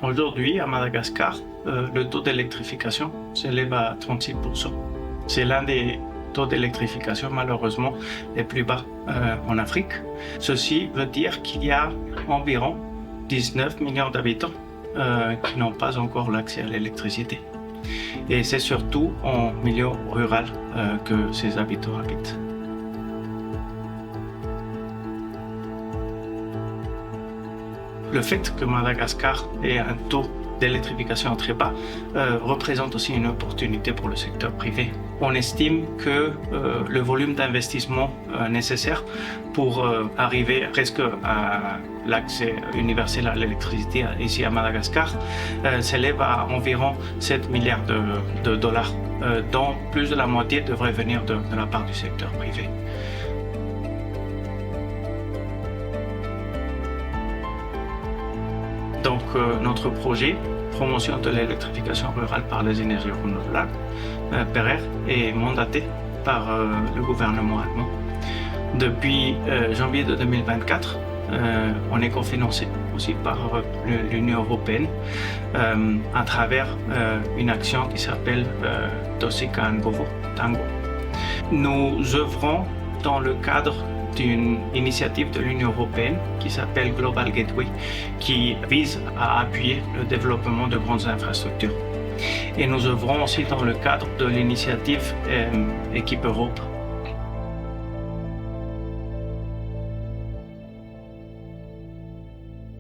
Aujourd'hui, à Madagascar, le taux d'électrification s'élève à 36%. C'est l'un des taux d'électrification, malheureusement, les plus bas en Afrique. Ceci veut dire qu'il y a environ 19 millions d'habitants qui n'ont pas encore l'accès à l'électricité. Et c'est surtout en milieu rural que ces habitants habitent. Le fait que Madagascar ait un taux d'électrification très bas représente aussi une opportunité pour le secteur privé. On estime que le volume d'investissement nécessaire pour arriver presque à l'accès universel à l'électricité ici à Madagascar s'élève à environ 7 milliards de dollars, dont plus de la moitié devrait venir de la part du secteur privé. Donc notre projet, promotion de l'électrification rurale par les énergies renouvelables, PERER, est mandaté par le gouvernement allemand. Depuis janvier de 2024, on est cofinancé aussi par l'Union européenne à travers une action qui s'appelle Tosika Ngovo Tango. Nous œuvrons dans le cadre d'une initiative de l'Union européenne qui s'appelle Global Gateway, qui vise à appuyer le développement de grandes infrastructures. Et nous œuvrons aussi dans le cadre de l'initiative Équipe Europe.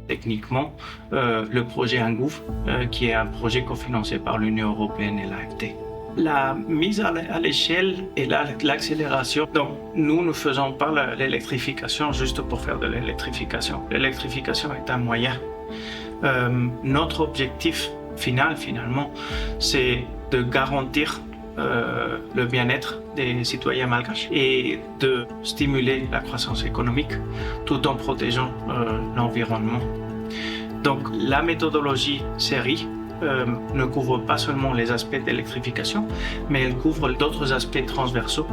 Techniquement, le projet Angouf, qui est un projet cofinancé par l'Union européenne et l'AFD. La mise à l'échelle et l'accélération. Donc, nous ne faisons pas l'électrification juste pour faire de l'électrification. L'électrification est un moyen. Notre objectif final, finalement, c'est de garantir le bien-être des citoyens malgaches et de stimuler la croissance économique tout en protégeant l'environnement. Donc, la méthodologie série ne couvre pas seulement les aspects d'électrification, mais elle couvre d'autres aspects transversaux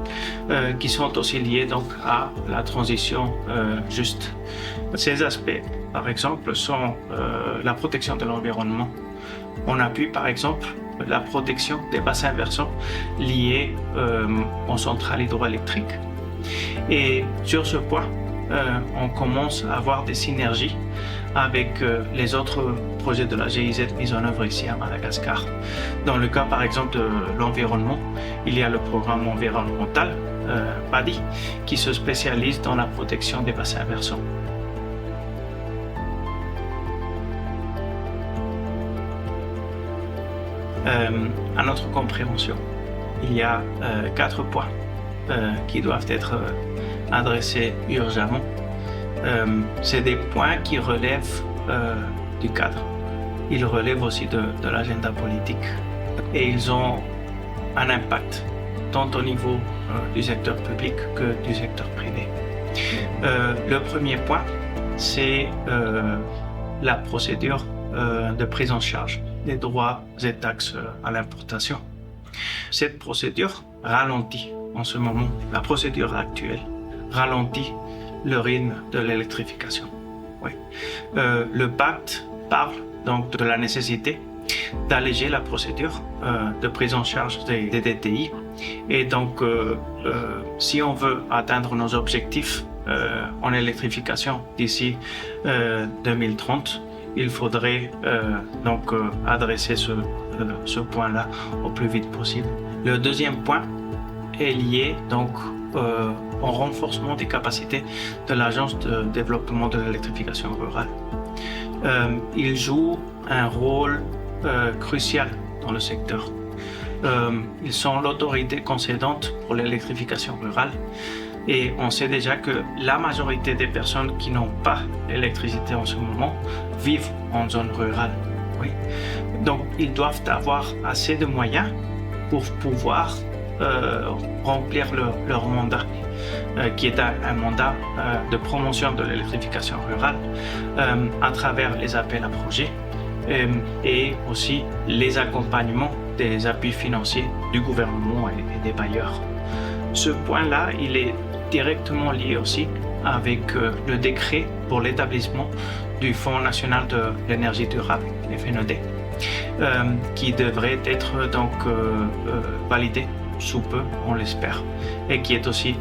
qui sont aussi liés donc à la transition juste. Ces aspects, par exemple, sont la protection de l'environnement. On appuie par exemple la protection des bassins versants liés aux centrales hydroélectriques. Et sur ce point, on commence à avoir des synergies avec les autres projets de la GIZ mis en œuvre ici à Madagascar. Dans le cas par exemple de l'environnement, il y a le programme environnemental PADI qui se spécialise dans la protection des bassins versants. À notre compréhension, il y a 4 points qui doivent être adressés urgemment. C'est des points qui relèvent du cadre. Ils relèvent aussi de l'agenda politique et ils ont un impact tant au niveau du secteur public que du secteur privé. Le premier point, c'est la procédure de prise en charge des droits et taxes à l'importation. Cette procédure ralentit en ce moment, la procédure actuelle ralentit le rythme de l'électrification. Oui. Le pacte parle donc de la nécessité d'alléger la procédure de prise en charge des DTI. Et donc, si on veut atteindre nos objectifs en électrification d'ici 2030, il faudrait donc adresser ce point-là au plus vite possible. Le deuxième point est lié donc au renforcement des capacités de l'Agence de développement de l'électrification rurale. Il joue un rôle crucial dans le secteur. Ils sont l'autorité concédante pour l'électrification rurale et on sait déjà que la majorité des personnes qui n'ont pas l'électricité en ce moment vivent en zone rurale. Oui. Donc ils doivent avoir assez de moyens pour pouvoir remplir leur mandat, qui est un mandat de promotion de l'électrification rurale à travers les appels à projets et aussi les accompagnements des appuis financiers du gouvernement et des bailleurs. Ce point-là, il est directement lié aussi avec le décret pour l'établissement du Fonds national de l'énergie durable, FNED, qui devrait être donc validé sous peu, on l'espère, et qui est aussi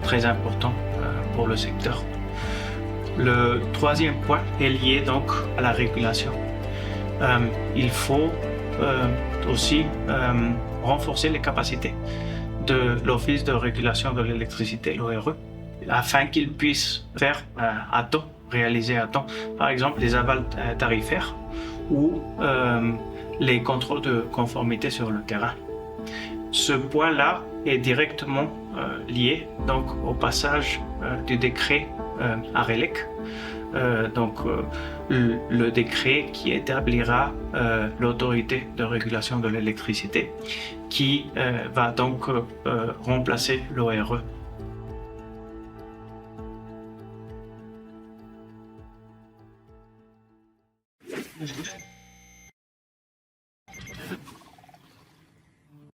très important pour le secteur. Le troisième point est lié donc à la régulation. Il faut aussi renforcer les capacités de l'Office de régulation de l'électricité, l'ORE, afin qu'il puisse faire à temps, réaliser à temps, par exemple les avals tarifaires ou les contrôles de conformité sur le terrain. Ce point-là est directement lié donc au passage du décret à RELEC, le décret qui établira l'autorité de régulation de l'électricité, qui va donc remplacer l'ORE.